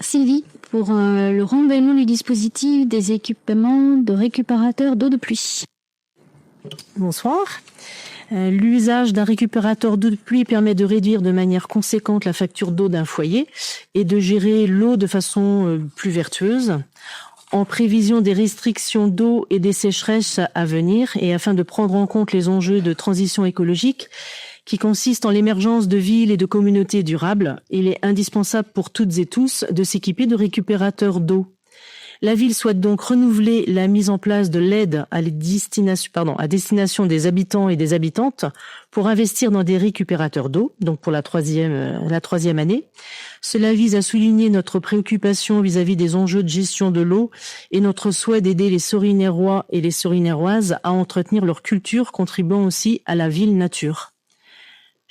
Sylvie pour le renouvellement du dispositif des équipements de récupérateurs d'eau de pluie. Bonsoir. L'usage d'un récupérateur d'eau de pluie permet de réduire de manière conséquente la facture d'eau d'un foyer et de gérer l'eau de façon plus vertueuse. En prévision des restrictions d'eau et des sécheresses à venir et afin de prendre en compte les enjeux de transition écologique qui consistent en l'émergence de villes et de communautés durables, il est indispensable pour toutes et tous de s'équiper de récupérateurs d'eau. La ville souhaite donc renouveler la mise en place de l'aide à destination des habitants et des habitantes pour investir dans des récupérateurs d'eau, donc pour la troisième année. Cela vise à souligner notre préoccupation vis-à-vis des enjeux de gestion de l'eau et notre souhait d'aider les Sorinérois et les Sorinéroises à entretenir leur culture, contribuant aussi à la ville nature.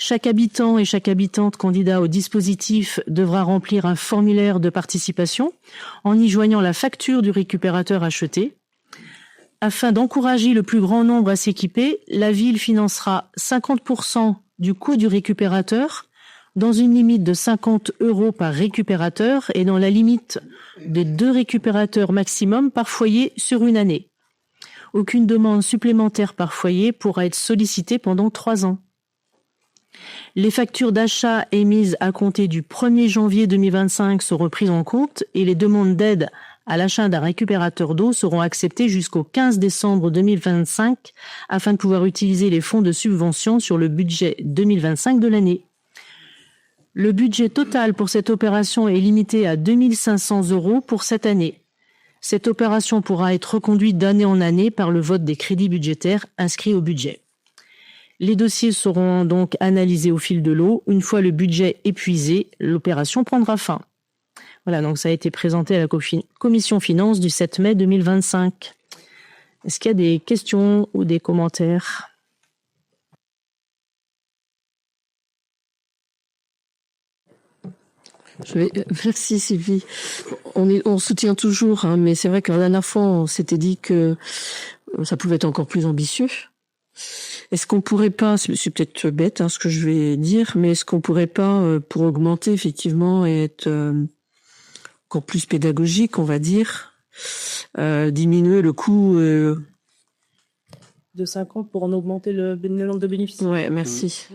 Chaque habitant et chaque habitante candidat au dispositif devra remplir un formulaire de participation en y joignant la facture du récupérateur acheté. Afin d'encourager le plus grand nombre à s'équiper, la ville financera 50% du coût du récupérateur dans une limite de 50 € par récupérateur et dans la limite de 2 récupérateurs maximum par foyer sur une année. Aucune demande supplémentaire par foyer pourra être sollicitée pendant 3 ans. Les factures d'achat émises à compter du 1er janvier 2025 seront prises en compte et les demandes d'aide à l'achat d'un récupérateur d'eau seront acceptées jusqu'au 15 décembre 2025 afin de pouvoir utiliser les fonds de subvention sur le budget 2025 de l'année. Le budget total pour cette opération est limité à 2 500 € pour cette année. Cette opération pourra être reconduite d'année en année par le vote des crédits budgétaires inscrits au budget. Les dossiers seront donc analysés au fil de l'eau. Une fois le budget épuisé, l'opération prendra fin. Voilà, donc ça a été présenté à la commission finances du 7 mai 2025. Est-ce qu'il y a des questions ou des commentaires ? Merci Sylvie. On soutient toujours, hein, mais c'est vrai que la dernière fois, on s'était dit que ça pouvait être encore plus ambitieux. Est-ce qu'on pourrait pas, c'est peut-être bête ce que je vais dire, mais est-ce qu'on pourrait pas, pour augmenter effectivement et être encore plus pédagogique, on va dire, diminuer le coût de 50 pour en augmenter le nombre de bénéficiaires. Ouais, merci.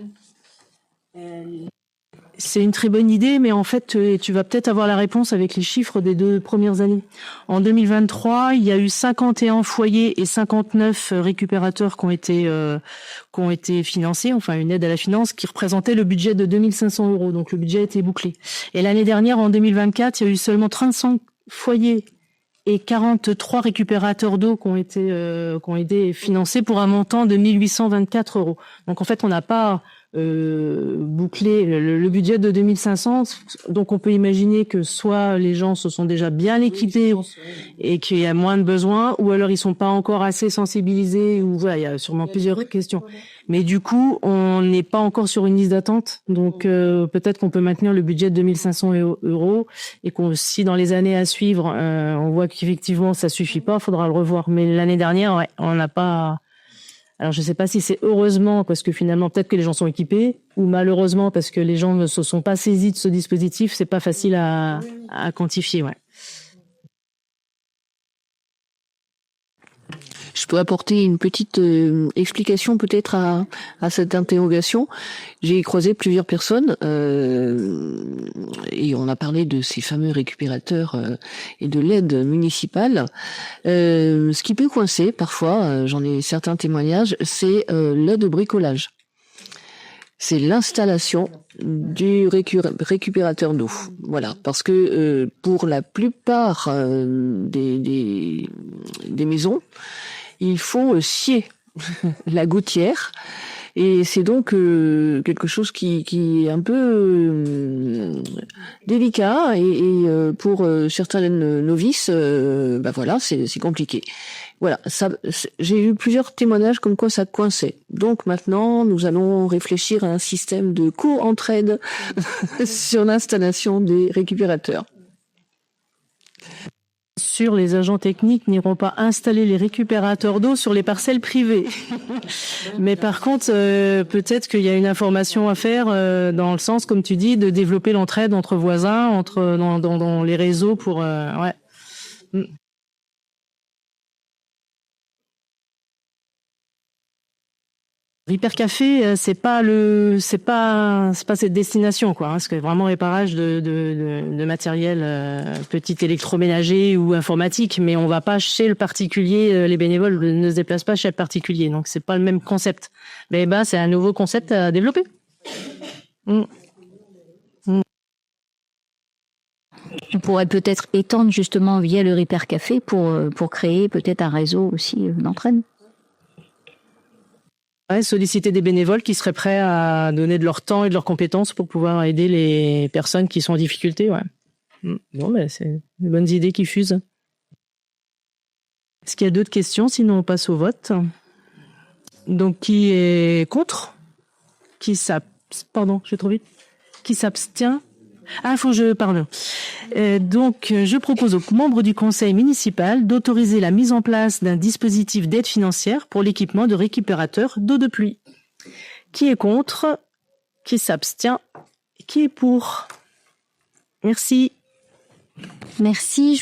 C'est une très bonne idée, mais en fait, tu vas peut-être avoir la réponse avec les chiffres des 2 premières années. En 2023, il y a eu 51 foyers et 59 récupérateurs qui ont été financés, enfin une aide à la finance qui représentait le budget de 2 500 €. Donc le budget a été bouclé. Et l'année dernière, en 2024, il y a eu seulement 35 foyers et 43 récupérateurs d'eau qui ont été financés pour un montant de 1 824 €. Donc en fait, on n'a pas boucler le budget de 2 500, donc on peut imaginer que soit les gens se sont déjà bien équipés et qu'il y a moins de besoins, ou alors ils sont pas encore assez sensibilisés, ou voilà, il y a sûrement plusieurs questions. Mais du coup, on n'est pas encore sur une liste d'attente, donc peut-être qu'on peut maintenir le budget de 2 500 € et qu'on, si dans les années à suivre, on voit qu'effectivement ça suffit pas, faudra le revoir. Mais l'année dernière, ouais, on n'a pas. Alors, je ne sais pas si c'est heureusement parce que finalement, peut-être que les gens sont équipés, ou malheureusement parce que les gens ne se sont pas saisis de ce dispositif. C'est pas facile à quantifier, ouais. Je peux apporter une petite explication peut-être à cette interrogation. J'ai croisé plusieurs personnes et on a parlé de ces fameux récupérateurs et de l'aide municipale. Ce qui peut coincer parfois, j'en ai certains témoignages, c'est l'aide au bricolage. C'est l'installation du récupérateur d'eau. Voilà, parce que pour la plupart des maisons, il faut scier la gouttière et c'est donc quelque chose qui est un peu délicat et pour certaines novices, voilà, c'est compliqué. Voilà, ça, j'ai eu plusieurs témoignages comme quoi ça coinçait. Donc maintenant, nous allons réfléchir à un système de co-entraide sur l'installation des récupérateurs. Sûr, les agents techniques n'iront pas installer les récupérateurs d'eau sur les parcelles privées. Mais par contre, peut-être qu'il y a une information à faire dans le sens, comme tu dis, de développer l'entraide entre voisins, dans les réseaux pour... ouais. Hypercafé, c'est pas cette destination, quoi. Hein, parce que vraiment réparage de matériel petit électroménager ou informatique, mais on va pas chez le particulier. Les bénévoles ne se déplacent pas chez le particulier, donc c'est pas le même concept. Mais c'est un nouveau concept à développer. On pourrait peut-être étendre justement via le Hypercafé pour créer peut-être un réseau aussi d'entraide. Ouais, solliciter des bénévoles qui seraient prêts à donner de leur temps et de leurs compétences pour pouvoir aider les personnes qui sont en difficulté. Ouais. Bon, c'est une bonne idée qui fusent. Est-ce qu'il y a d'autres questions? Sinon, on passe au vote. Donc, qui est contre? Pardon, je vais trop vite. Qui s'abstient? Ah, faut que je parle. Donc, je propose aux membres du conseil municipal d'autoriser la mise en place d'un dispositif d'aide financière pour l'équipement de récupérateurs d'eau de pluie. Qui est contre? Qui s'abstient? Qui est pour? Merci. Merci.